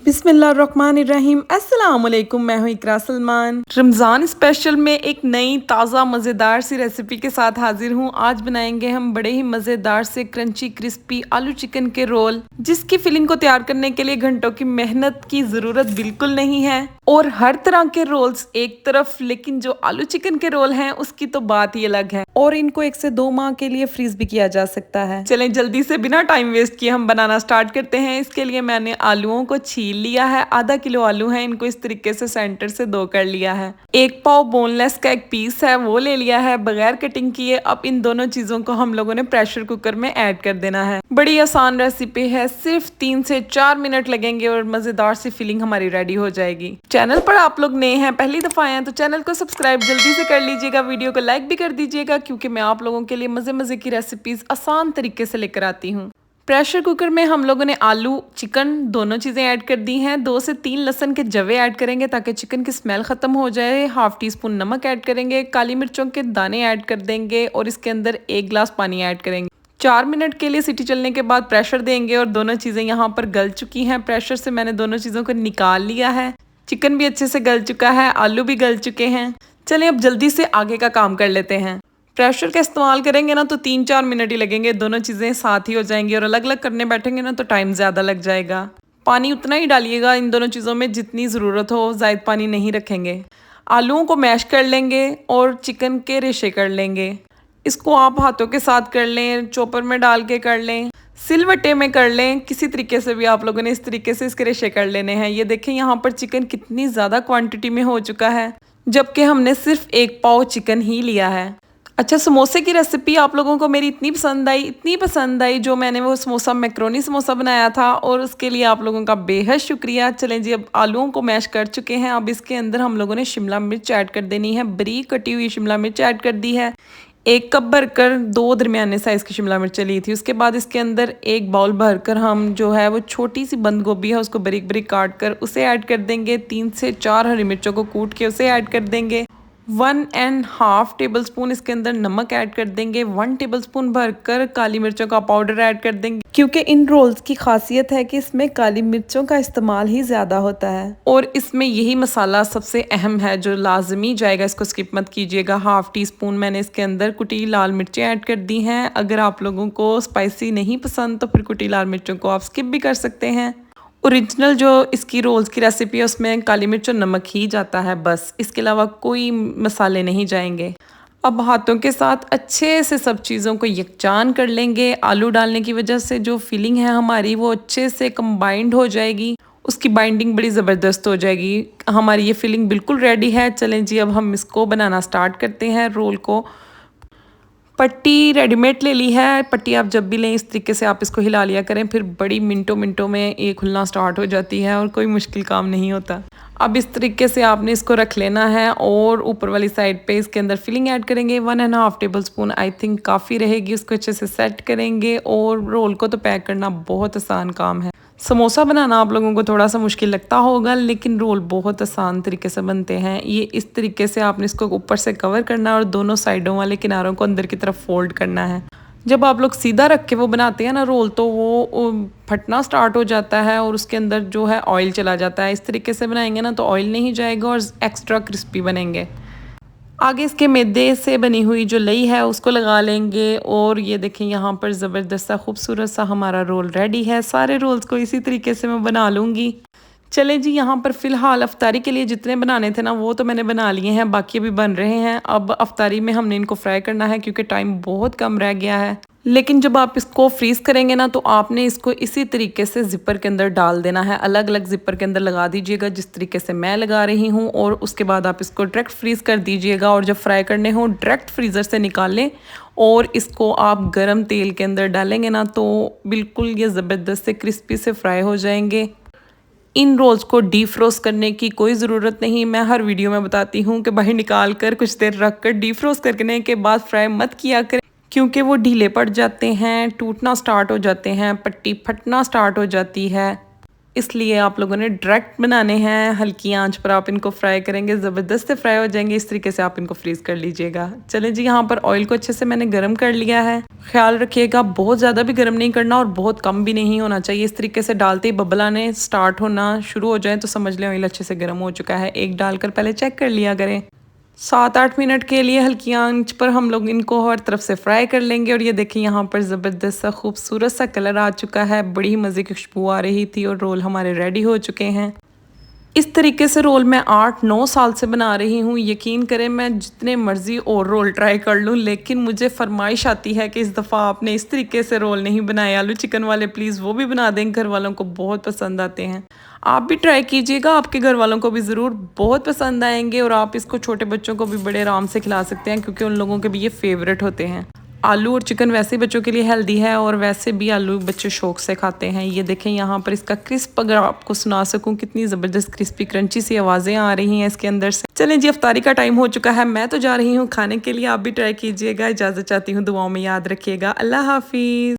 बिस्मिल्लाहिर्रहमानिर्रहीम। अस्सलाम वालेकुम, मैं हूँ इकरा सलमान। रमज़ान स्पेशल में एक नई ताज़ा मज़ेदार सी रेसिपी के साथ हाजिर हूँ। आज बनाएंगे हम बड़े ही मज़ेदार से क्रंची क्रिस्पी आलू चिकन के रोल, जिसकी फिलिंग को तैयार करने के लिए घंटों की मेहनत की ज़रूरत बिल्कुल नहीं है। और हर तरह के रोल्स एक तरफ, लेकिन जो आलू चिकन के रोल हैं उसकी तो बात ही अलग है। और इनको 1 से 2 माह के लिए फ्रीज भी किया जा सकता है। चलें जल्दी से बिना टाइम वेस्ट किए हम बनाना स्टार्ट करते हैं। इसके लिए मैंने आलूओं को छील लिया है। आधा किलो आलू हैं, इनको इस तरीके से सेंटर से 2 कर लिया है। 1 पाव बोनलेस का एक पीस है, वो ले लिया है बगैर कटिंग किए। अब इन दोनों चीजों को हम लोगों ने प्रेशर कुकर में ऐड कर देना है। बड़ी आसान रेसिपी है, सिर्फ 3 से 4 मिनट लगेंगे और मजेदार सी फिलिंग हमारी रेडी हो जाएगी। चैनल पर आप लोग नए हैं, पहली दफा आए हैं, तो चैनल को सब्सक्राइब जल्दी से कर लीजिएगा, वीडियो को लाइक भी कर दीजिएगा, क्योंकि मैं आप लोगों के लिए मजे मजे की रेसिपीज आसान तरीके से लेकर आती हूँ। प्रेशर कुकर में हम लोगों ने आलू चिकन दोनों चीज़ें ऐड कर दी हैं। 2 से 3 लहसुन के जवे ऐड करेंगे ताकि चिकन की स्मेल ख़त्म हो जाए। हाफ टी स्पून नमक ऐड करेंगे, काली मिर्चों के दाने ऐड कर देंगे और इसके अंदर 1 गिलास पानी ऐड करेंगे। 4 मिनट के लिए सीटी चलने के बाद प्रेशर देंगे और दोनों चीज़ें यहाँ पर गल चुकी हैं। प्रेशर से मैंने दोनों चीज़ों को निकाल लिया है। चिकन भी अच्छे से गल चुका है, आलू भी गल चुके हैं। चलें अब जल्दी से आगे का काम कर लेते हैं। प्रेशर का इस्तेमाल करेंगे ना तो 3-4 मिनट ही लगेंगे, दोनों चीज़ें साथ ही हो जाएंगी। और अलग अलग करने बैठेंगे ना तो टाइम ज़्यादा लग जाएगा। पानी उतना ही डालिएगा इन दोनों चीज़ों में जितनी ज़रूरत हो, ज़ायद पानी नहीं रखेंगे। आलूओं को मैश कर लेंगे और चिकन के रेशे कर लेंगे। इसको आप हाथों के साथ कर लें, चॉपर में डाल के कर लें, सिलवट्टे में कर लें, किसी तरीके से भी आप लोगों ने इस तरीके से इसके रेशे कर लेने हैं। ये देखें यहाँ पर चिकन कितनी ज़्यादा क्वांटिटी में हो चुका है, जबकि हमने सिर्फ 1 पाव चिकन ही लिया है। अच्छा, समोसे की रेसिपी आप लोगों को मेरी इतनी पसंद आई जो मैंने वो समोसा मैक्रोनी समोसा बनाया था, और उसके लिए आप लोगों का बेहद शुक्रिया। चलें जी, अब आलूओं को मैश कर चुके हैं। अब इसके अंदर हम लोगों ने शिमला मिर्च ऐड कर देनी है, बारीक कटी हुई शिमला मिर्च ऐड कर दी है। 1 कप भरकर 2 दरमियाने साइज़ की शिमला मिर्च ली थी। उसके बाद इसके अंदर 1 बाउल भरकर हम जो है वो छोटी सी बंद गोभी है उसको बारीक बारीक काट कर उसे ऐड कर देंगे। 3 से 4 हरी मिर्चों को कूट के उसे ऐड कर देंगे। 1.5 टेबल स्पून इसके अंदर नमक ऐड कर देंगे। 1 टेबल स्पून भरकर काली मिर्चों का पाउडर ऐड कर देंगे, क्योंकि इन रोल्स की खासियत है कि इसमें काली मिर्चों का इस्तेमाल ही ज़्यादा होता है। और इसमें यही मसाला सबसे अहम है जो लाजमी जाएगा, इसको स्किप मत कीजिएगा। हाफ टी स्पून मैंने इसके अंदर कुटी लाल मिर्चें ऐड कर दी हैं। अगर आप लोगों को स्पाइसी नहीं पसंद तो फिर कुटी लाल मिर्चों को आप स्किप भी कर सकते हैं। ओरिजिनल जो इसकी रोल्स की रेसिपी है उसमें काली मिर्च और नमक ही जाता है, बस इसके अलावा कोई मसाले नहीं जाएंगे। अब हाथों के साथ अच्छे से सब चीज़ों को यकजान कर लेंगे। आलू डालने की वजह से जो फीलिंग है हमारी वो अच्छे से कंबाइंड हो जाएगी, उसकी बाइंडिंग बड़ी ज़बरदस्त हो जाएगी। हमारी ये फीलिंग बिल्कुल रेडी है। चलें जी, अब हम इसको बनाना स्टार्ट करते हैं। रोल को पट्टी रेडीमेड ले ली है। पट्टी आप जब भी लें इस तरीके से आप इसको हिला लिया करें, फिर बड़ी मिनटों में ये खुलना स्टार्ट हो जाती है और कोई मुश्किल काम नहीं होता। अब इस तरीके से आपने इसको रख लेना है और ऊपर वाली साइड पे इसके अंदर फिलिंग ऐड करेंगे। 1.5 टेबल स्पून आई थिंक काफ़ी रहेगी। उसको अच्छे से सेट करेंगे और रोल को तो पैक करना बहुत आसान काम है। समोसा बनाना आप लोगों को थोड़ा सा मुश्किल लगता होगा, लेकिन रोल बहुत आसान तरीके से बनते हैं। ये इस तरीके से आपने इसको ऊपर से कवर करना है और दोनों साइडों वाले किनारों को अंदर की तरफ फोल्ड करना है। जब आप लोग सीधा रख के वो बनाते हैं ना रोल, तो वो फटना स्टार्ट हो जाता है और उसके अंदर जो है ऑयल चला जाता है। इस तरीके से बनाएंगे ना तो ऑयल नहीं जाएगा और एक्स्ट्रा क्रिस्पी बनेंगे। आगे इसके मैदे से बनी हुई जो लई है उसको लगा लेंगे और ये देखें यहाँ पर ज़बरदस्त सा खूबसूरत सा हमारा रोल रेडी है। सारे रोल्स को इसी तरीके से मैं बना लूँगी। चलें जी, यहाँ पर फ़िलहाल अफ्तारी के लिए जितने बनाने थे ना वो तो मैंने बना लिए हैं, बाकी अभी बन रहे हैं। अब अफ्तारी में हमने इनको फ्राई करना है क्योंकि टाइम बहुत कम रह गया है। लेकिन जब आप इसको फ्रीज़ करेंगे ना तो आपने इसको इसी तरीके से ज़िपर के अंदर डाल देना है। अलग अलग ज़िपर के अंदर लगा दीजिएगा जिस तरीके से मैं लगा रही हूँ, और उसके बाद आप इसको डायरेक्ट फ्रीज़ कर दीजिएगा। और जब फ्राई करने हो डायरेक्ट फ्रीज़र से निकाल लें और इसको आप गर्म तेल के अंदर डालेंगे ना तो बिल्कुल ये ज़बरदस्त से क्रिस्पी से फ्राई हो जाएंगे। इन रोल्स को डीप फ्रोस्ट करने की कोई ज़रूरत नहीं। मैं हर वीडियो में बताती हूँ कि बाहर निकाल कर कुछ देर रख कर डीप फ्रोस्ट करने के बाद फ्राई मत किया करें, क्योंकि वो ढीले पड़ जाते हैं, टूटना स्टार्ट हो जाते हैं, पट्टी फटना स्टार्ट हो जाती है। इसलिए आप लोगों ने डायरेक्ट बनाने हैं, हल्की आंच पर आप इनको फ्राई करेंगे, ज़बरदस्त फ्राई हो जाएंगे। इस तरीके से आप इनको फ्रीज़ कर लीजिएगा। चलें जी, यहाँ पर ऑयल को अच्छे से मैंने गर्म कर लिया है। ख्याल रखिएगा बहुत ज़्यादा भी गर्म नहीं करना और बहुत कम भी नहीं होना चाहिए। इस तरीके से डालते ही बबल आने स्टार्ट होना शुरू हो जाए तो समझ लें ऑयल अच्छे से गर्म हो चुका है। एक डालकर पहले चेक कर लिया करें। 7-8 मिनट के लिए हल्की आंच पर हम लोग इनको हर तरफ से फ्राई कर लेंगे। और ये देखिए यहाँ पर ज़बरदस्त सा खूबसूरत सा कलर आ चुका है, बड़ी ही मज़े की खुशबू आ रही थी और रोल हमारे रेडी हो चुके हैं। इस तरीके से रोल मैं 8-9 साल से बना रही हूँ। यकीन करें मैं जितने मर्ज़ी और रोल ट्राई कर लूँ, लेकिन मुझे फरमाइश आती है कि इस दफ़ा आपने इस तरीके से रोल नहीं बनाए, आलू चिकन वाले प्लीज़ वो भी बना दें। घर वालों को बहुत पसंद आते हैं। आप भी ट्राई कीजिएगा, आपके घर वालों को भी ज़रूर बहुत पसंद आएंगे। और आप इसको छोटे बच्चों को भी बड़े आराम से खिला सकते हैं क्योंकि उन लोगों के भी ये फेवरेट होते हैं। आलू और चिकन वैसे ही बच्चों के लिए हेल्दी है और वैसे भी आलू बच्चे शौक से खाते हैं। ये देखें यहाँ पर इसका क्रिस्प, अगर आपको सुना सकूं, कितनी ज़बरदस्त क्रिस्पी क्रंची सी आवाज़ें आ रही हैं इसके अंदर से। चलें जी, अफ्तारी का टाइम हो चुका है, मैं तो जा रही हूँ खाने के लिए। आप भी ट्राई कीजिएगा। इजाज़त चाहती हूँ, दुआओं में याद रखिएगा। अल्लाह हाफिज़।